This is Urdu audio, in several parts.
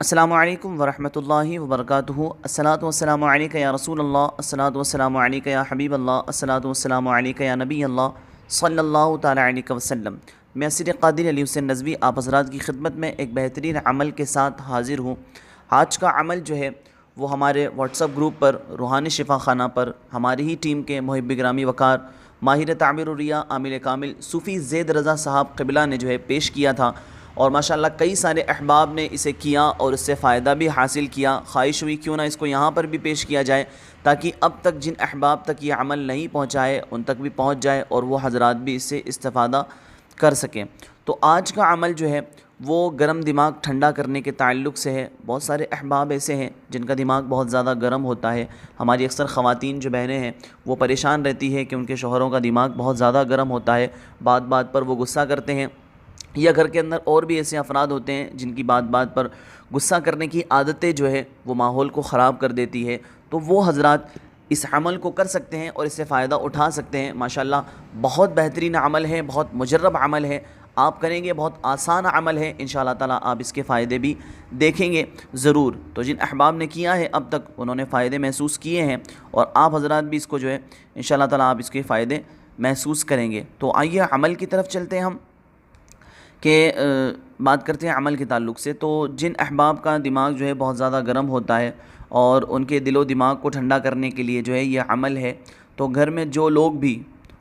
السلام علیکم ورحمۃ اللہ وبرکاتہ۔ الصلاۃ والسلام علیکہ یا رسول اللہ، الصلاۃ والسلام علیکہ یا حبیب اللہ، الصلاۃ والسلام علیکہ یا نبی اللہ صلی اللہ تعالیٰ علیہ وسلم۔ میں سید قادری علی حسین نظوی آپ حضرات کی خدمت میں ایک بہترین عمل کے ساتھ حاضر ہوں۔ آج کا عمل جو ہے وہ ہمارے واٹس ایپ گروپ پر، روحانی شفا خانہ پر، ہماری ہی ٹیم کے محب گرامی وقار، ماہر تعبیر الرؤیا، عامل کامل صوفی زید رضا صاحب قبلہ نے جو ہے پیش کیا تھا، اور ماشاءاللہ کئی سارے احباب نے اسے کیا اور اس سے فائدہ بھی حاصل کیا۔ خواہش ہوئی کیوں نہ اس کو یہاں پر بھی پیش کیا جائے، تاکہ اب تک جن احباب تک یہ عمل نہیں پہنچائے ان تک بھی پہنچ جائے اور وہ حضرات بھی اس سے استفادہ کر سکیں۔ تو آج کا عمل جو ہے وہ گرم دماغ ٹھنڈا کرنے کے تعلق سے ہے۔ بہت سارے احباب ایسے ہیں جن کا دماغ بہت زیادہ گرم ہوتا ہے۔ ہماری اکثر خواتین جو بہنیں ہیں وہ پریشان رہتی ہے کہ ان کے شوہروں کا دماغ بہت زیادہ گرم ہوتا ہے، بات بات پر وہ غصہ کرتے ہیں، یا گھر کے اندر اور بھی ایسے افراد ہوتے ہیں جن کی بات بات پر غصہ کرنے کی عادتیں جو ہے وہ ماحول کو خراب کر دیتی ہے۔ تو وہ حضرات اس عمل کو کر سکتے ہیں اور اس سے فائدہ اٹھا سکتے ہیں۔ ماشاءاللہ بہت بہترین عمل ہے، بہت مجرب عمل ہے، آپ کریں گے بہت آسان عمل ہے، انشاءاللہ تعالیٰ آپ اس کے فائدے بھی دیکھیں گے ضرور۔ تو جن احباب نے کیا ہے اب تک انہوں نے فائدے محسوس کیے ہیں، اور آپ حضرات بھی اس کو جو ہے انشاءاللہ تعالیٰ آپ اس کے فائدے محسوس کریں گے۔ تو آئیے عمل کی طرف چلتے ہیں ہم، کہ بات کرتے ہیں عمل کے تعلق سے۔ تو جن احباب کا دماغ جو ہے بہت زیادہ گرم ہوتا ہے اور ان کے دل و دماغ کو ٹھنڈا کرنے کے لیے جو ہے یہ عمل ہے، تو گھر میں جو لوگ بھی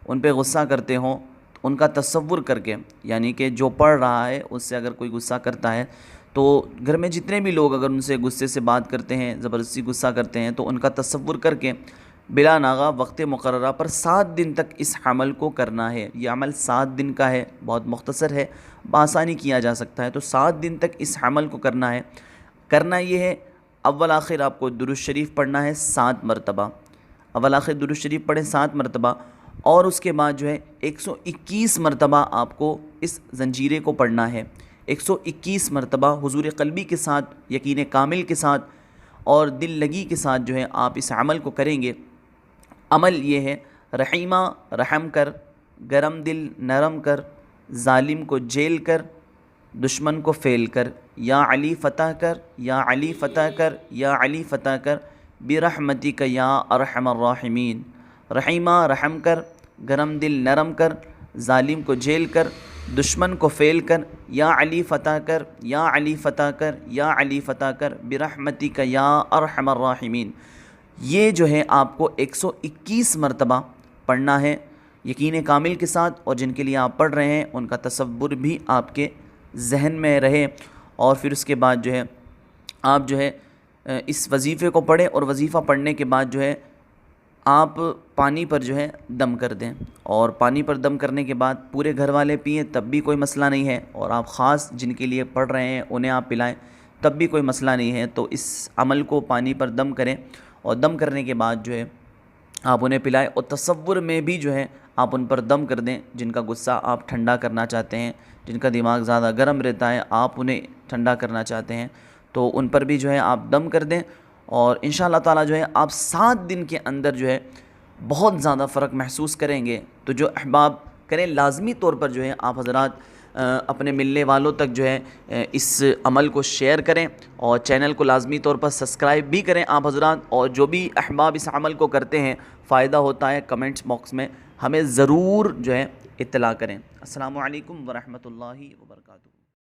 ان پہ غصہ کرتے ہوں ان کا تصور کر کے، یعنی کہ جو پڑھ رہا ہے اس سے اگر کوئی غصہ کرتا ہے تو گھر میں جتنے بھی لوگ اگر ان سے غصے سے بات کرتے ہیں، زبردستی غصہ کرتے ہیں، تو ان کا تصور کر کے بلا ناغہ وقت مقررہ پر 7 دن تک اس عمل کو کرنا ہے۔ یہ عمل 7 دن کا ہے، بہت مختصر ہے، بآسانی کیا جا سکتا ہے۔ تو 7 دن تک اس عمل کو کرنا ہے۔ کرنا یہ ہے، اول آخر آپ کو درود شریف پڑھنا ہے 7 مرتبہ، اول آخر درود شریف پڑھیں 7 مرتبہ، اور اس کے بعد جو ہے 121 مرتبہ آپ کو اس زنجیرے کو پڑھنا ہے۔ 121 مرتبہ حضور قلبی کے ساتھ، یقین کامل کے ساتھ اور دل لگی کے ساتھ جو ہے آپ اس عمل کو کریں گے۔ عمل یہ ہے، رحیمہ رحم کر، گرم دل نرم کر، ظالم کو جیل کر، دشمن کو فیل کر، یا علی فتح کر، یا علی فتح کر، یا علی فتح کر، برحمتک یا ارحم الراحمین۔ رحیمہ رحم کر، گرم دل نرم کر، ظالم کو جیل کر، دشمن کو فیل کر، یا علی فتح کر، یا علی فتح کر، یا علی فتح کر، برحمتک یا ارحم الراحمین۔ یہ جو ہے آپ کو 121 مرتبہ پڑھنا ہے یقین کامل کے ساتھ، اور جن کے لیے آپ پڑھ رہے ہیں ان کا تصور بھی آپ کے ذہن میں رہے۔ اور پھر اس کے بعد جو ہے آپ جو ہے اس وظیفے کو پڑھیں، اور وظیفہ پڑھنے کے بعد جو ہے آپ پانی پر جو ہے دم کر دیں، اور پانی پر دم کرنے کے بعد پورے گھر والے پئیں تب بھی کوئی مسئلہ نہیں ہے، اور آپ خاص جن کے لیے پڑھ رہے ہیں انہیں آپ پلائیں تب بھی کوئی مسئلہ نہیں ہے۔ تو اس عمل کو پانی پر دم کریں، اور دم کرنے کے بعد جو ہے آپ انہیں پلائیں، اور تصور میں بھی جو ہے آپ ان پر دم کر دیں۔ جن کا غصہ آپ ٹھنڈا کرنا چاہتے ہیں، جن کا دماغ زیادہ گرم رہتا ہے، آپ انہیں ٹھنڈا کرنا چاہتے ہیں، تو ان پر بھی جو ہے آپ دم کر دیں، اور انشاءاللہ تعالیٰ جو ہے آپ 7 دن کے اندر جو ہے بہت زیادہ فرق محسوس کریں گے۔ تو جو احباب کریں، لازمی طور پر جو ہے آپ حضرات اپنے ملنے والوں تک جو ہے اس عمل کو شیئر کریں، اور چینل کو لازمی طور پر سبسکرائب بھی کریں آپ حضرات، اور جو بھی احباب اس عمل کو کرتے ہیں فائدہ ہوتا ہے کمنٹس باکس میں ہمیں ضرور جو ہے اطلاع کریں۔ السلام علیکم ورحمۃ اللہ وبرکاتہ۔